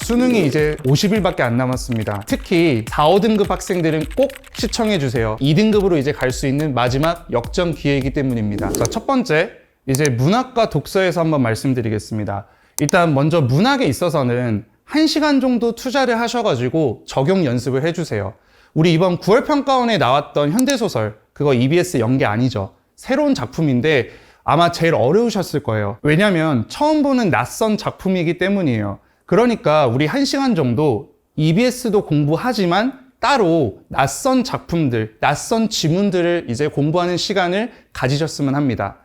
수능이 이제 50일밖에 안 남았습니다. 특히 4, 5등급 학생들은 꼭 시청해주세요. 2등급으로 이제 갈 수 있는 마지막 역전 기회이기 때문입니다. 자, 첫 번째, 이제 문학과 독서에서 한번 말씀드리겠습니다. 일단 먼저 문학에 있어서는 1시간 정도 투자를 하셔가지고 적용 연습을 해주세요. 우리 이번 9월 평가원에 나왔던 현대소설, 그거 EBS 연계 아니죠. 새로운 작품인데 아마 제일 어려우셨을 거예요. 왜냐면 처음 보는 낯선 작품이기 때문이에요. 그러니까 우리 1시간 정도 EBS도 공부하지만 따로 낯선 작품들, 낯선 지문들을 이제 공부하는 시간을 가지셨으면 합니다.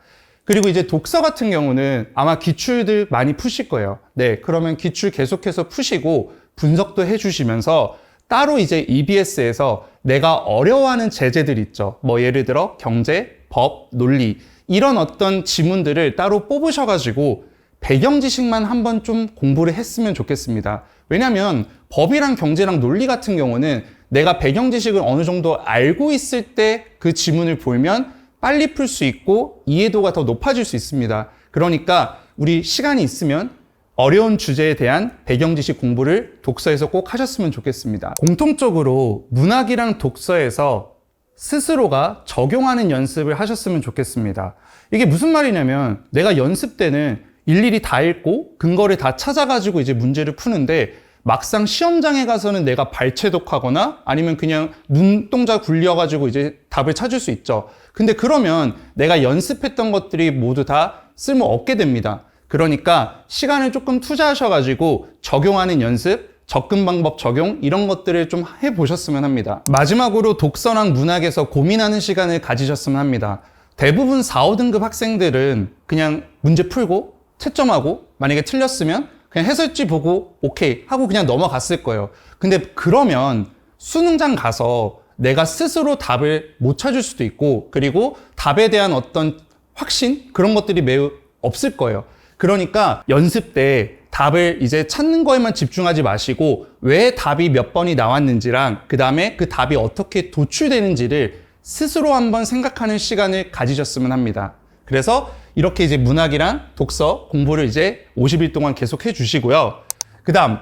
그리고 이제 독서 같은 경우는 아마 기출들 많이 푸실 거예요. 네, 그러면 기출 계속해서 푸시고 분석도 해주시면서 따로 이제 EBS에서 내가 어려워하는 제재들 있죠. 뭐 예를 들어 경제, 법, 논리 이런 어떤 지문들을 따로 뽑으셔가지고 배경 지식만 한번 좀 공부를 했으면 좋겠습니다. 왜냐하면 법이랑 경제랑 논리 같은 경우는 내가 배경 지식을 어느 정도 알고 있을 때 그 지문을 보면 빨리 풀 수 있고 이해도가 더 높아질 수 있습니다. 그러니까 우리 시간이 있으면 어려운 주제에 대한 배경 지식 공부를 독서에서 꼭 하셨으면 좋겠습니다. 공통적으로 문학이랑 독서에서 스스로가 적용하는 연습을 하셨으면 좋겠습니다. 이게 무슨 말이냐면 내가 연습 때는 일일이 다 읽고 근거를 다 찾아가지고 이제 문제를 푸는데 막상 시험장에 가서는 내가 발췌독하거나 아니면 그냥 눈동자 굴려가지고 이제 답을 찾을 수 있죠. 근데 그러면 내가 연습했던 것들이 모두 다 쓸모 없게 됩니다. 그러니까 시간을 조금 투자하셔가지고 적용하는 연습, 접근 방법 적용 이런 것들을 좀 해보셨으면 합니다. 마지막으로 독서랑 문학에서 고민하는 시간을 가지셨으면 합니다. 대부분 4, 5등급 학생들은 그냥 문제 풀고 채점하고 만약에 틀렸으면 그냥 해설지 보고 오케이 하고 그냥 넘어갔을 거예요. 근데 그러면 수능장 가서 내가 스스로 답을 못 찾을 수도 있고 그리고 답에 대한 어떤 확신 그런 것들이 매우 없을 거예요. 그러니까 연습 때 답을 이제 찾는 거에만 집중하지 마시고 왜 답이 몇 번이 나왔는지랑 그 다음에 그 답이 어떻게 도출되는지를 스스로 한번 생각하는 시간을 가지셨으면 합니다. 그래서 이렇게 이제 문학이랑 독서 공부를 이제 50일 동안 계속 해 주시고요. 그 다음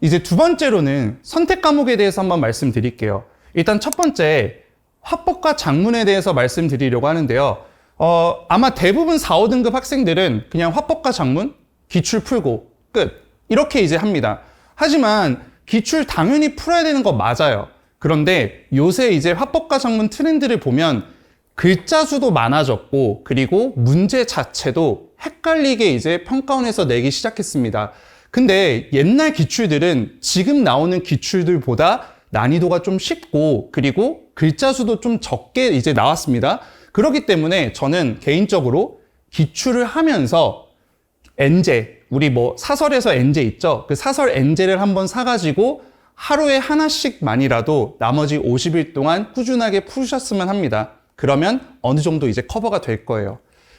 이제 두 번째로는 선택 과목에 대해서 한번 말씀드릴게요. 일단 첫 번째 화법과 작문에 대해서 말씀드리려고 하는데요. 아마 대부분 4, 5등급 학생들은 그냥 화법과 작문, 기출 풀고 끝 이렇게 이제 합니다. 하지만 기출 당연히 풀어야 되는 거 맞아요. 그런데 요새 이제 화법과 작문 트렌드를 보면 글자 수도 많아졌고 그리고 문제 자체도 헷갈리게 이제 평가원에서 내기 시작했습니다. 근데 옛날 기출들은 지금 나오는 기출들보다 난이도가 좀 쉽고 그리고 글자 수도 좀 적게 이제 나왔습니다. 그렇기 때문에 저는 개인적으로 기출을 하면서 엔제, 우리 뭐 사설에서 엔제 있죠? 그 사설 엔제를 한번 사가지고 하루에 하나씩만이라도 나머지 50일 동안 꾸준하게 푸셨으면 합니다. 그러면 어느 정도 이제 커버가 될 거예요.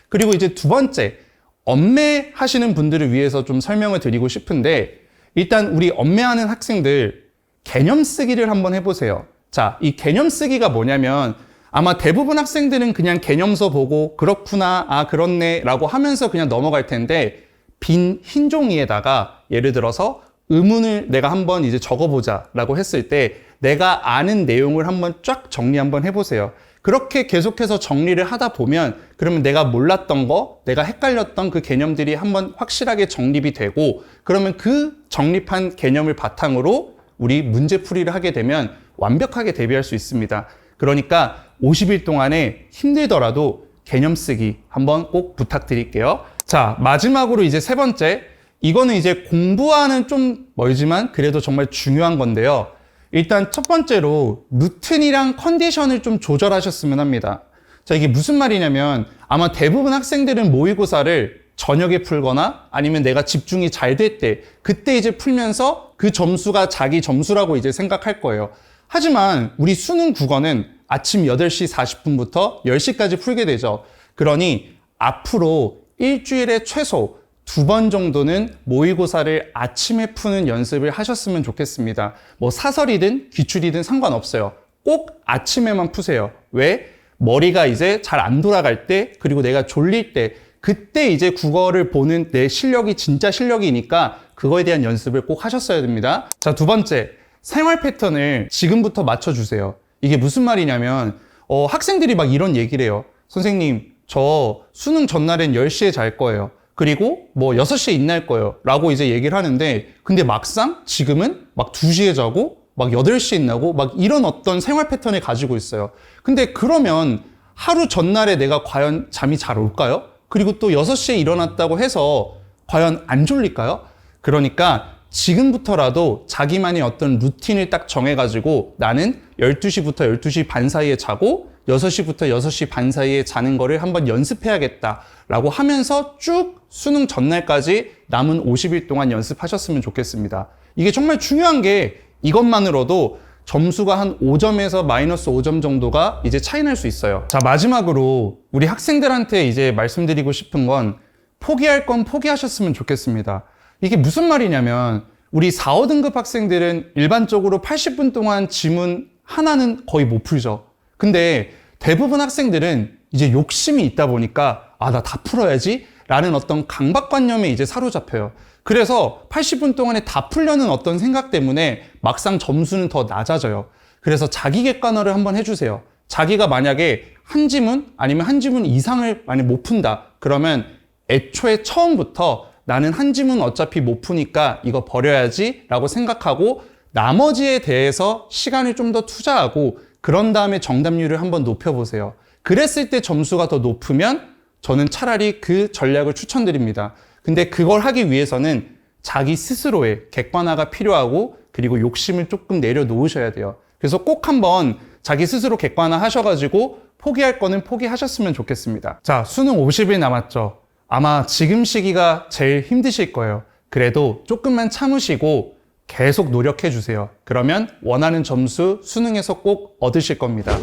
그리고 이제 두 번째, 엄매 하시는 분들을 위해서 좀 설명을 드리고 싶은데 일단 우리 엄매하는 학생들 개념 쓰기를 한번 해보세요. 자, 이 개념 쓰기가 뭐냐면 아마 대부분 학생들은 그냥 개념서 보고 그렇구나, 아 그렇네 라고 하면서 그냥 넘어갈 텐데 빈 흰 종이에다가 예를 들어서 의문을 내가 한번 이제 적어보자 라고 했을 때 내가 아는 내용을 한번 쫙 정리 한번 해보세요. 그렇게 계속해서 정리를 하다 보면 그러면 내가 몰랐던 거, 내가 헷갈렸던 그 개념들이 한번 확실하게 정립이 되고 그러면 그 정립한 개념을 바탕으로 우리 문제풀이를 하게 되면 완벽하게 대비할 수 있습니다. 그러니까 50일 동안에 힘들더라도 개념 쓰기 한번 꼭 부탁드릴게요. 자, 마지막으로 이제 세 번째, 이거는 이제 공부와는 좀 멀지만 그래도 정말 중요한 건데요. 일단 첫 번째로 루틴이랑 컨디션을 좀 조절하셨으면 합니다. 자, 이게 무슨 말이냐면 아마 대부분 학생들은 모의고사를 저녁에 풀거나 아니면 내가 집중이 잘 될 때 그때 이제 풀면서 그 점수가 자기 점수라고 이제 생각할 거예요. 하지만 우리 수능 국어는 아침 8시 40분부터 10시까지 풀게 되죠. 그러니 앞으로 일주일에 최소 2번 정도는 모의고사를 아침에 푸는 연습을 하셨으면 좋겠습니다. 뭐 사설이든 기출이든 상관없어요. 꼭 아침에만 푸세요. 왜? 머리가 이제 잘 안 돌아갈 때 그리고 내가 졸릴 때 그때 이제 국어를 보는 내 실력이 진짜 실력이니까 그거에 대한 연습을 꼭 하셨어야 됩니다. 자, 두 번째, 생활 패턴을 지금부터 맞춰주세요. 이게 무슨 말이냐면 학생들이 막 이런 얘기를 해요. 선생님, 저 수능 전날엔 10시에 잘 거예요. 그리고 뭐 6시에 일어날 거예요. 라고 이제 얘기를 하는데, 근데 막상 지금은 막 2시에 자고 막 8시에 일어나고 막 이런 어떤 생활 패턴을 가지고 있어요. 근데 그러면 하루 전날에 내가 과연 잠이 잘 올까요? 그리고 또 6시에 일어났다고 해서 과연 안 졸릴까요? 그러니까 지금부터라도 자기만의 어떤 루틴을 딱 정해가지고 나는 12시부터 12시 반 사이에 자고 6시부터 6시 반 사이에 자는 거를 한번 연습해야겠다라고 하면서 쭉 수능 전날까지 남은 50일 동안 연습하셨으면 좋겠습니다. 이게 정말 중요한 게 이것만으로도 점수가 한 5점에서 마이너스 5점 정도가 이제 차이 날 수 있어요. 자, 마지막으로 우리 학생들한테 이제 말씀드리고 싶은 건 포기할 건 포기하셨으면 좋겠습니다. 이게 무슨 말이냐면 우리 4, 5등급 학생들은 일반적으로 80분 동안 지문 하나는 거의 못 풀죠. 근데 대부분 학생들은 이제 욕심이 있다 보니까 나 다 풀어야지 라는 어떤 강박관념에 이제 사로잡혀요. 그래서 80분 동안에 다 풀려는 어떤 생각 때문에 막상 점수는 더 낮아져요. 그래서 자기 객관어를 한번 해주세요. 자기가 만약에 한 지문 아니면 한 지문 이상을 만약 못 푼다 그러면 애초에 처음부터 나는 한 지문 어차피 못 푸니까 이거 버려야지 라고 생각하고 나머지에 대해서 시간을 좀 더 투자하고 그런 다음에 정답률을 한번 높여보세요. 그랬을 때 점수가 더 높으면 저는 차라리 그 전략을 추천드립니다. 근데 그걸 하기 위해서는 자기 스스로의 객관화가 필요하고 그리고 욕심을 조금 내려놓으셔야 돼요. 그래서 꼭 한번 자기 스스로 객관화 하셔가지고 포기할 거는 포기하셨으면 좋겠습니다. 자, 수능 50일 남았죠. 아마 지금 시기가 제일 힘드실 거예요. 그래도 조금만 참으시고 계속 노력해 주세요. 그러면 원하는 점수 수능에서 꼭 얻으실 겁니다.